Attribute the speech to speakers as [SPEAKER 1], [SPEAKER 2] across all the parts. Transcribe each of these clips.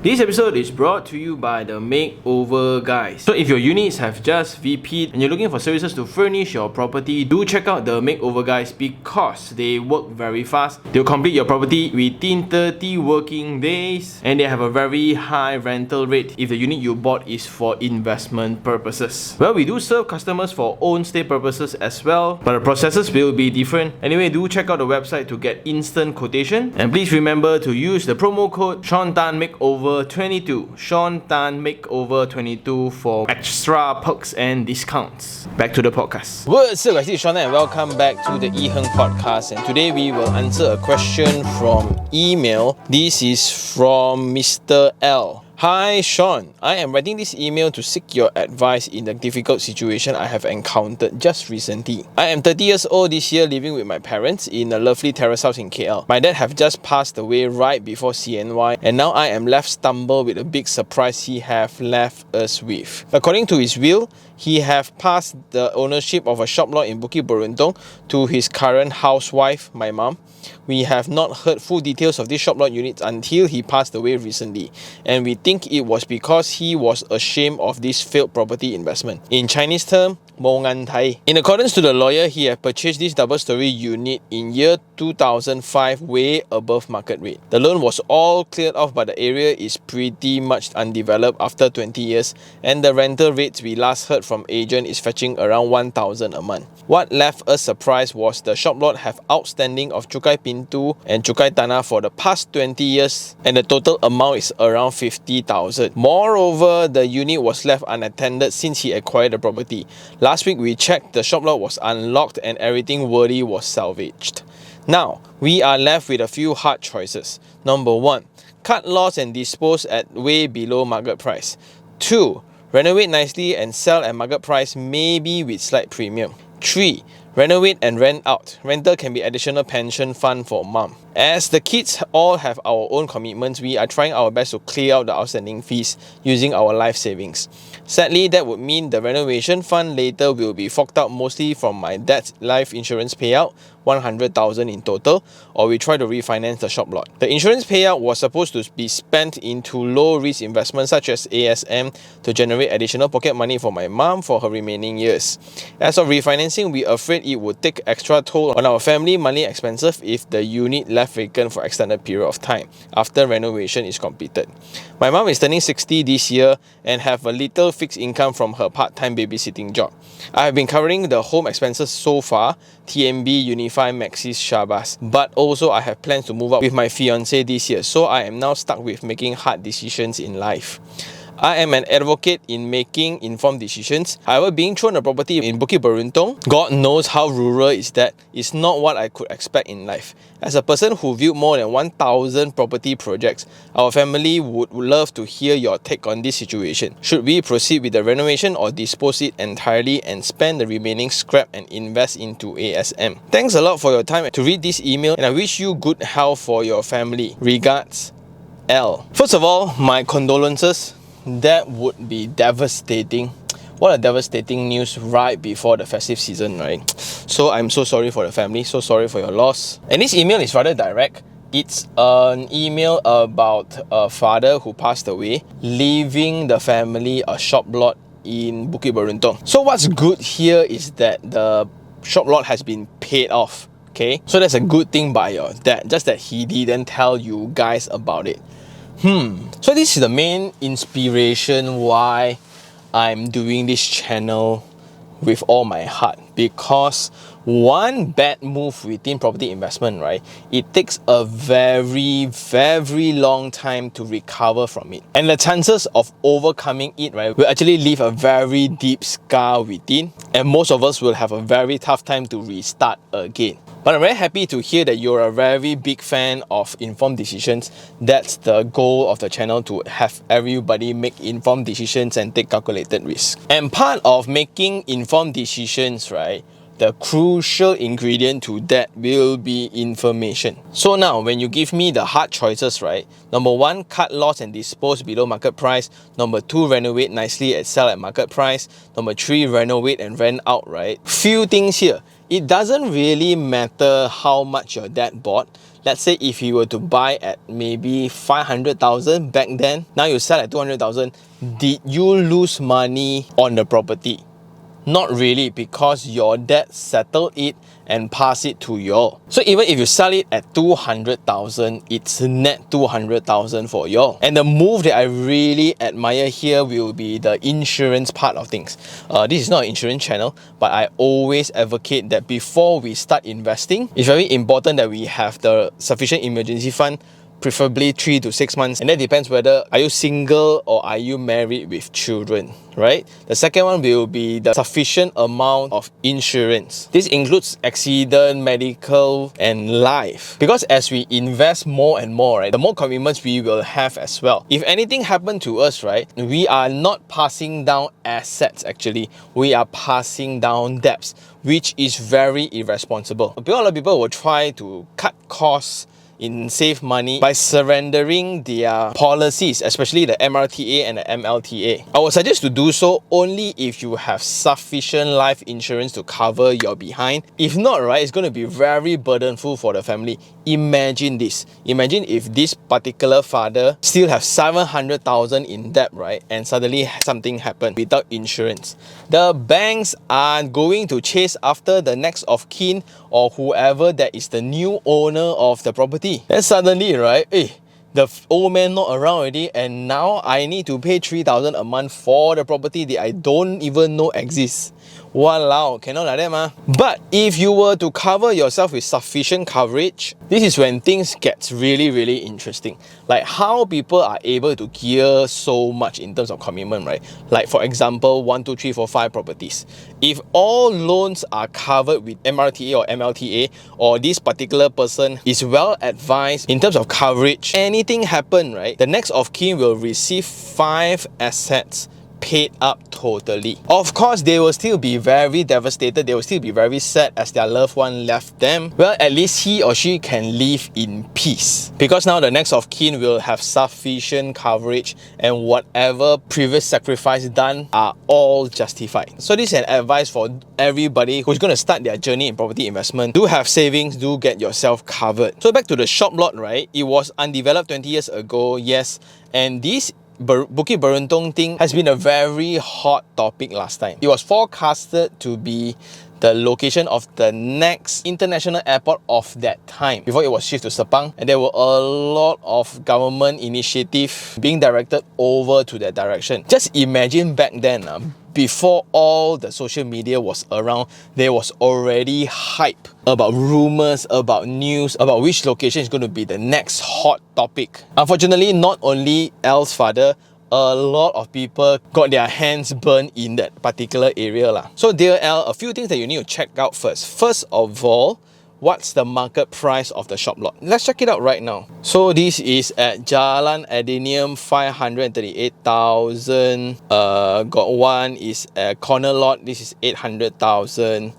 [SPEAKER 1] This episode is brought to you by the Makeover guys. So if your units have just VP'd and you're looking for services to furnish your property, do check out the Makeover guys because they work very fast. They'll complete your property within 30 working days and they have a very high rental rate if the unit you bought is for investment purposes. Well, we do serve customers for own stay purposes as well, but the processes will be different. Anyway, do check out the website to get instant quotation, and please remember to use the promo code Sean Tan Makeover 22, Sean Tan Makeover 22 for extra perks and discounts. Back to the podcast.
[SPEAKER 2] What's up guys, this is Sean and welcome back to the Heng podcast, and today we will answer a question from email. This is from Mr. L. Hi Sean, I am writing this email to seek your advice in the difficult situation I have encountered just recently. I am 30 years old this year, living with my parents in a lovely terrace house in KL. My dad have just passed away right before CNY, and now I am left stumbled with a big surprise he have left us with. According to his will, he have passed the ownership of a shop lot in Bukit Beruntung to his current housewife, my mom. We have not heard full details of this shop lot unit until he passed away recently, and we think it was because he was ashamed of this failed property investment. In Chinese term, Mo Ngan Tai. In accordance to the lawyer, he had purchased this double-story unit in year 2005 way above market rate. The loan was all cleared off, but the area is pretty much undeveloped after 20 years, and the rental rates we last heard from agent is fetching around 1,000 a month. What left us surprised was the shop lot have outstanding of Cukai Pintu and Cukai Tanah for the past 20 years, and the total amount is around 50,000. Moreover, the unit was left unattended since he acquired the property. Last week we checked, the shop lot was unlocked and everything worthy was salvaged. Now, we are left with a few hard choices. Number 1, cut loss and dispose at way below market price. 2, renovate nicely and sell at market price, maybe with slight premium. 3, renovate and rent out. Rental can be additional pension fund for mom. As the kids all have our own commitments, we are trying our best to clear out the outstanding fees using our life savings. Sadly, that would mean the renovation fund later will be forked out mostly from my dad's life insurance payout, 100,000 in total, or we try to refinance the shop lot. The insurance payout was supposed to be spent into low-risk investments such as ASM to generate additional pocket money for my mom for her remaining years. As of refinancing, we are afraid it would take extra toll on our family monthly expenses if the unit left vacant for extended period of time after renovation is completed. My mom is turning 60 this year and have a little fixed income from her part-time babysitting job. I have been covering the home expenses so far, TMB, Unify, Maxis, Shabas, but also I have plans to move out with my fiancé this year, so I am now stuck with making hard decisions in life. I am an advocate in making informed decisions. However, being thrown a property in Bukit Beruntung, God knows how rural is that, is not what I could expect in life. As a person who viewed more than 1,000 property projects, our family would love to hear your take on this situation. Should we proceed with the renovation or dispose it entirely and spend the remaining scrap and invest into ASM? Thanks a lot for your time to read this email, and I wish you good health for your family. Regards, L. First of all, my condolences. That would be devastating. What a devastating news right before the festive season, right? So I'm so sorry for the family, so sorry for your loss. And this email is rather direct. It's an email about a father who passed away, leaving the family a shop lot in Bukit Beruntung. So what's good here is that the shop lot has been paid off, okay? So that's a good thing by your dad, just that he didn't tell you guys about it. So this is the main inspiration why I'm doing this channel with all my heart, because one bad move within property investment, right, it takes a very long time to recover from it, and the chances of overcoming it, right, will actually leave a very deep scar within, and most of us will have a very tough time to restart again. But I'm very happy to hear that you're a very big fan of informed decisions. That's the goal of the channel, to have everybody make informed decisions and take calculated risks. And part of making informed decisions, right, the crucial ingredient to that will be information. So now, when you give me the hard choices, right? Number 1, cut loss and dispose below market price. Number 2, renovate nicely and sell at market price. Number 3, renovate and rent out, right? Few things here. it doesn't really matter how much your dad bought. Let's say if you were to buy at maybe 500,000 back then, now you sell at 200,000, did you lose money on the property? Not really, because your dad settled it and passed it to you all. So even if you sell it at 200,000, it's net 200,000 for you all. And the move that I really admire here will be the insurance part of things. This is not an insurance channel, but I always advocate that before we start investing, it's very important that we have the sufficient emergency fund, preferably 3 to 6 months, and that depends whether are you single or are you married with children, right? The second one will be the sufficient amount of insurance. This includes accident, medical, and life, because as we invest more and more, right, the more commitments we will have as well. If anything happened to us, right, we are not passing down assets, actually we are passing down debts, which is very irresponsible. A lot of people will try to cut costs in save money by surrendering their policies, especially the MRTA and the MLTA. I would suggest to do so only if you have sufficient life insurance to cover your behind. If not, right, it's going to be very burdenful for the family. Imagine this. Imagine if this particular father still have 700,000 in debt, right, and suddenly something happened without insurance. The banks are going to chase after the next of kin or whoever that is the new owner of the property. Then suddenly, right, the old man not around already, and now I need to pay 3,000 a month for the property that I don't even know exists. Walao, cannot like that mah. But if you were to cover yourself with sufficient coverage, this is when things get really interesting. Like how people are able to gear so much in terms of commitment, right? Like for example, 1, 2, 3, 4, 5 properties. If all loans are covered with MRTA or MLTA, or this particular person is well advised in terms of coverage, anything happen, right, the next of kin will receive 5 assets paid up totally. Of course, they will still be very devastated, they will still be very sad as their loved one left them. Well, at least he or she can live in peace, because now the next of kin will have sufficient coverage, and whatever previous sacrifice done are all justified. So this is an advice for everybody who's going to start their journey in property investment. Do have savings, do get yourself covered. So back to the shop lot, right? It was undeveloped 20 years ago, yes, and this Bukit Beruntung thing has been a very hot topic last time. It was forecasted to be the location of the next international airport of that time before it was shifted to Sepang, and there were a lot of government initiative being directed over to that direction. Just imagine back then, before all the social media was around, there was already hype about rumors, about news, about which location is going to be the next hot topic. Unfortunately, not only Al's father, a lot of people got their hands burned in that particular area lah. So dear Al, a few things that you need to check out first. First of all, what's the market price of the shop lot? Let's check it out right now. So this is at Jalan Adenium, 538,000. Got one is a corner lot. This is 800,000.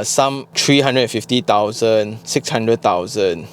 [SPEAKER 2] Some 350,000, 600,000.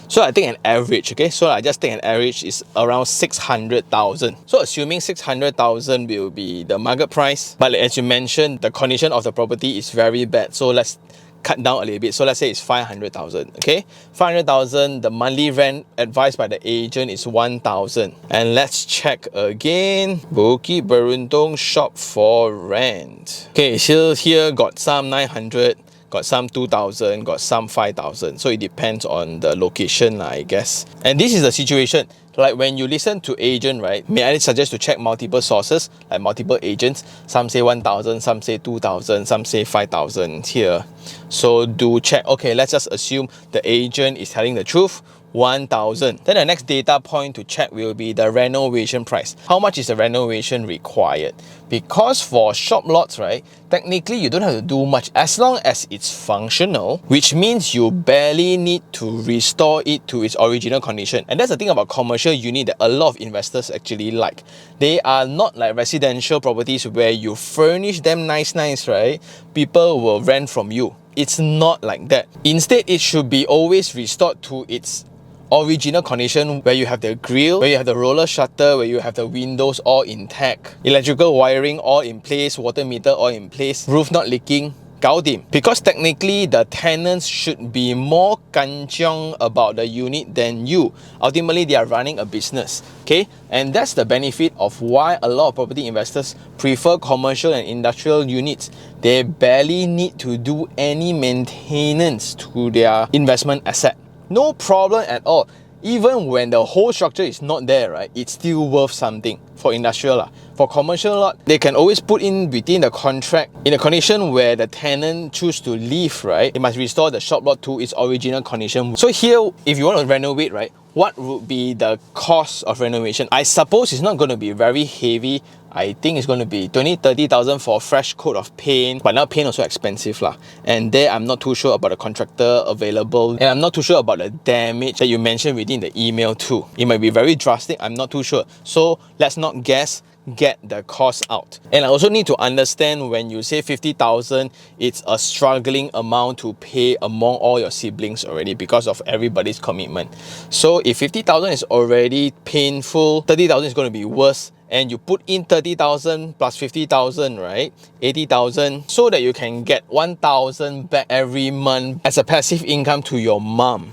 [SPEAKER 2] So I take an average, okay? So I just take an average is around 600,000. So assuming 600,000 will be the market price, but as you mentioned, the condition of the property is very bad. So let's cut down a little bit. So let's say it's 500,000, okay? 500,000, the monthly rent advised by the agent is 1,000. And let's check again. Bukit Beruntung shop for rent. Okay, so here got some 900, got some 2,000, got some 5,000. So it depends on the location, I guess. And this is the situation. Like when you listen to agent, right, may I suggest to check multiple sources, like multiple agents. Some say 1,000, some say 2,000, some say 5,000 here. So do check. Okay, let's just assume the agent is telling the truth. 1,000. Then the next data point to check will be the renovation price. How much is the renovation required? Because for shop lots, right, technically you don't have to do much as long as it's functional, which means you barely need to restore it to its original condition. And that's the thing about commercial unit that a lot of investors actually like. They are not like residential properties where you furnish them nice, right? People will rent from you. It's not like that. Instead, it should be always restored to its original condition, where you have the grill, where you have the roller shutter, where you have the windows all intact, electrical wiring all in place, water meter all in place, roof not leaking, gao dim. Because technically the tenants should be more kanchiong about the unit than you. Ultimately, they are running a business. Okay, and that's the benefit of why a lot of property investors prefer commercial and industrial units. They barely need to do any maintenance to their investment asset. No problem at all. Even when the whole structure is not there, right, it's still worth something for industrial. For commercial lot, they can always put in within the contract in a condition where the tenant choose to leave, right, they must restore the shop lot to its original condition. So here, if you want to renovate, right, what would be the cost of renovation? I suppose it's not going to be very heavy. I think it's going to be 20,000-30,000 for a fresh coat of paint, but now paint also expensive lah. And there I'm not too sure about the contractor available, and I'm not too sure about the damage that you mentioned within the email too. It might be very drastic, I'm not too sure. So let's not guess, get the cost out. And I also need to understand when you say 50,000, it's a struggling amount to pay among all your siblings already because of everybody's commitment. So if 50,000 is already painful, 30,000 is going to be worse. And you put in 30,000 plus 50,000, right? 80,000, so that you can get 1,000 back every month as a passive income to your mom.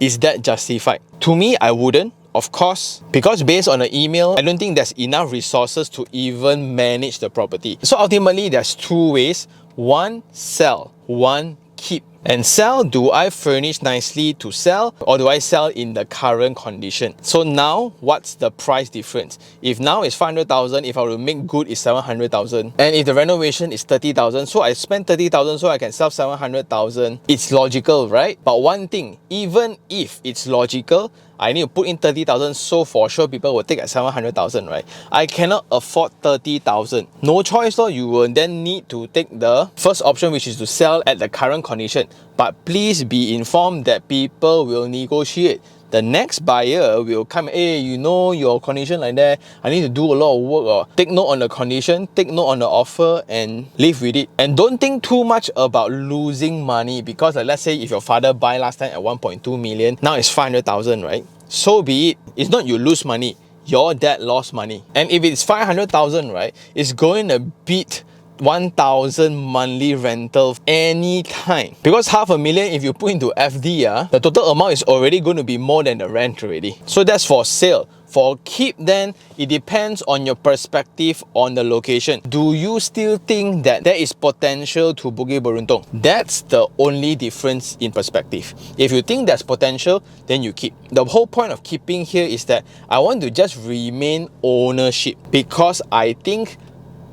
[SPEAKER 2] Is that justified? To me, I wouldn't. Of course, because based on the email, I don't think there's enough resources to even manage the property. So ultimately, there's two ways. One, sell. One, keep. And sell, do I furnish nicely to sell, or do I sell in the current condition? So now, what's the price difference? If now it's 500,000, if I were to make good, it's 700,000. And if the renovation is 30,000, so I spend 30,000 so I can sell 700,000. It's logical, right? But one thing, even if it's logical, I need to put in 30,000, so for sure people will take at 700,000, right? I cannot afford 30,000. No choice, though. You will then need to take the first option, which is to sell at the current condition. But please be informed that people will negotiate. The next buyer will come, hey, you know your condition like that, I need to do a lot of work. Or take note on the condition, take note on the offer, and live with it. And don't think too much about losing money, because let's say if your father buy last time at 1.2 million, now it's 500,000, right? So be it. It's not you lose money, your dad lost money. And if it's 500,000, right, it's going to beat 1,000 monthly rental anytime, because 500,000 if you put into FD, the total amount is already going to be more than the rent already. So that's for sale. For keep, then it depends on your perspective on the location. Do you still think that there is potential to Bukit Beruntung? That's the only difference in perspective. If you think there's potential, then you keep. The whole point of keeping here is that I want to just remain ownership, because I think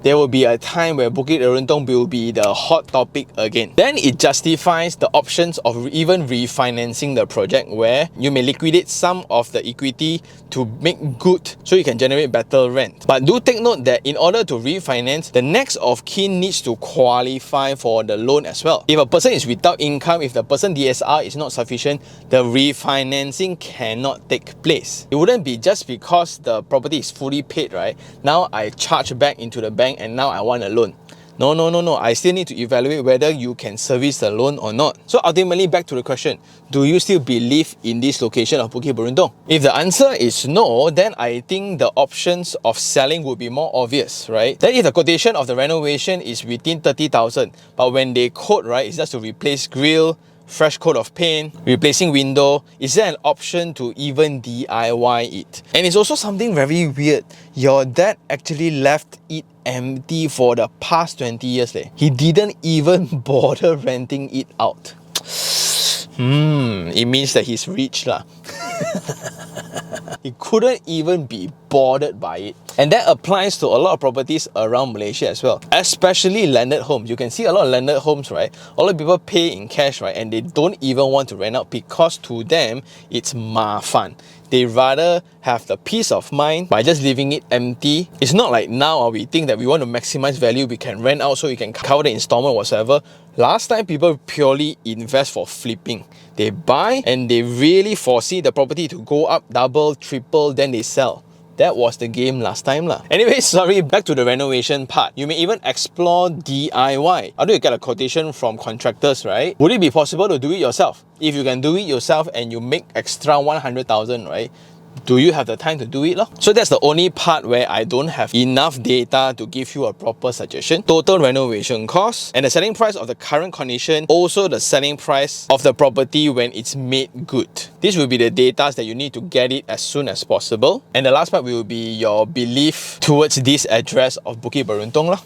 [SPEAKER 2] there will be a time where Bukit Beruntung will be the hot topic again. Then it justifies the options of even refinancing the project, where you may liquidate some of the equity to make good so you can generate better rent. But do take note that in order to refinance, the next of kin needs to qualify for the loan as well. If a person is without income, if the person DSR is not sufficient, the refinancing cannot take place. It wouldn't be just because the property is fully paid, right? Now I charge back into the bank and now I want a loan. No. I still need to evaluate whether you can service the loan or not. So ultimately, back to the question, do you still believe in this location of Bukit Beruntung? If the answer is no, then I think the options of selling would be more obvious, right? Then if the quotation of the renovation is within 30,000, but when they quote, right, it's just to replace grill, fresh coat of paint, replacing window, is there an option to even DIY it? And it's also something very weird. Your dad actually left it empty for the past 20 years. He didn't even bother renting it out. It means that he's rich lah. He couldn't even be bothered by it. And that applies to a lot of properties around Malaysia as well, especially landed homes. You can see a lot of landed homes, right? A lot of people pay in cash, right? And they don't even want to rent out because to them, it's mafan. They rather have the peace of mind by just leaving it empty. It's not like now we think that we want to maximize value, we can rent out so we can cover the installment whatsoever. Last time, people purely invest for flipping. They buy and they really foresee the property to go up, double, triple, then they sell. That was the game last time lah. Anyway, sorry, back to the renovation part. You may even explore DIY. How do you get a quotation from contractors, right? Would it be possible to do it yourself? If you can do it yourself and you make extra 100,000, right? do you have the time to do it? So that's the only part where I don't have enough data to give you a proper suggestion. Total renovation cost and the selling price of the current condition, also the selling price of the property when it's made good. This will be the data that you need to get it as soon as possible. And the last part will be your belief towards this address of Bukit Beruntung.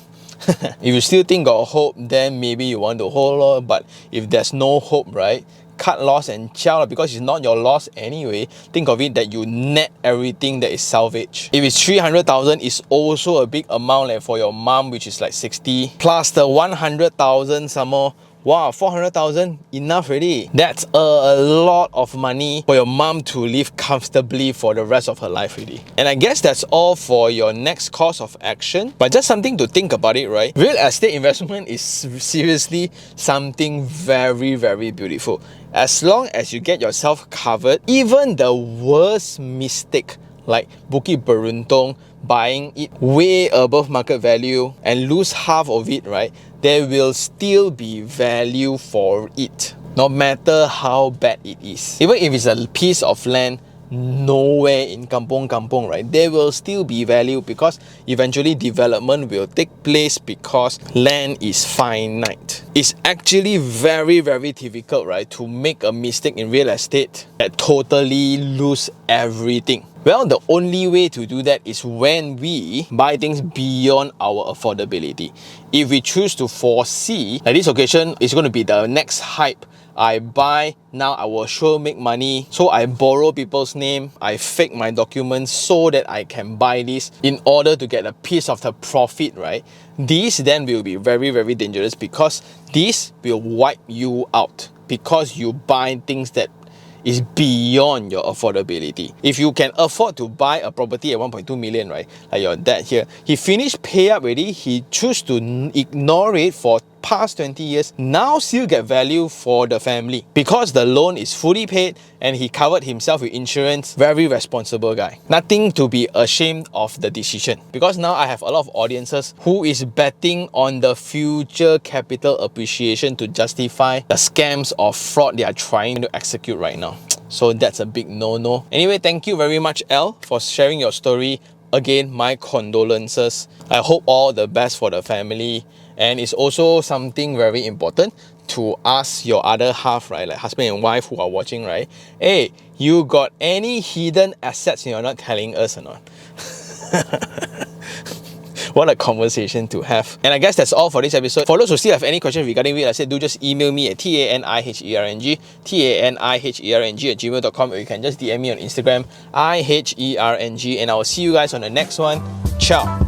[SPEAKER 2] If you still think got hope, then maybe you want to hold. But if there's no hope, right? Cut loss and chow, because it's not your loss anyway. Think of it that you net everything that is salvage. If it's 300,000, it's also a big amount for your mom, which is like 60 plus the 100,000 some more. Wow, 400,000 enough already. That's a lot of money for your mom to live comfortably for the rest of her life already. And I guess that's all for your next course of action. But just something to think about it, right? Real estate investment is seriously something very, very beautiful. As long as you get yourself covered, even the worst mistake like Bukit Beruntung, buying it way above market value and lose half of it, right? There will still be value for it, no matter how bad it is. Even if it's a piece of land nowhere in kampong, right? There will still be value because eventually development will take place because land is finite. It's actually very, very difficult, right, to make a mistake in real estate that totally lose everything. Well, the only way to do that is when we buy things beyond our affordability. If we choose to foresee that this occasion is going to be the next hype, I buy, now I will sure make money. So I borrow people's name, I fake my documents so that I can buy this in order to get a piece of the profit, right? This then will be very, very dangerous because this will wipe you out because you buy things that is beyond your affordability. If you can afford to buy a property at 1.2 million, right? Like your dad here, he finished pay up already, he chose to ignore it for past 20 years, now still get value for the family because the loan is fully paid and he covered himself with insurance. Very responsible guy. Nothing to be ashamed of the decision, because now I have a lot of audiences who is betting on the future capital appreciation to justify the scams or fraud they are trying to execute right now. So that's a big no-no. Anyway, thank you very much, Elle, for sharing your story. Again, my condolences. I hope all the best for the family. And it's also something very important to ask your other half, right? Like husband and wife who are watching, right? Hey, you got any hidden assets you're not telling us or not? What a conversation to have. And I guess that's all for this episode. For those who still have any questions regarding real estate, do just email me at taniherng@gmail.com, or you can just DM me on Instagram, iherng, and I will see you guys on the next one. Ciao.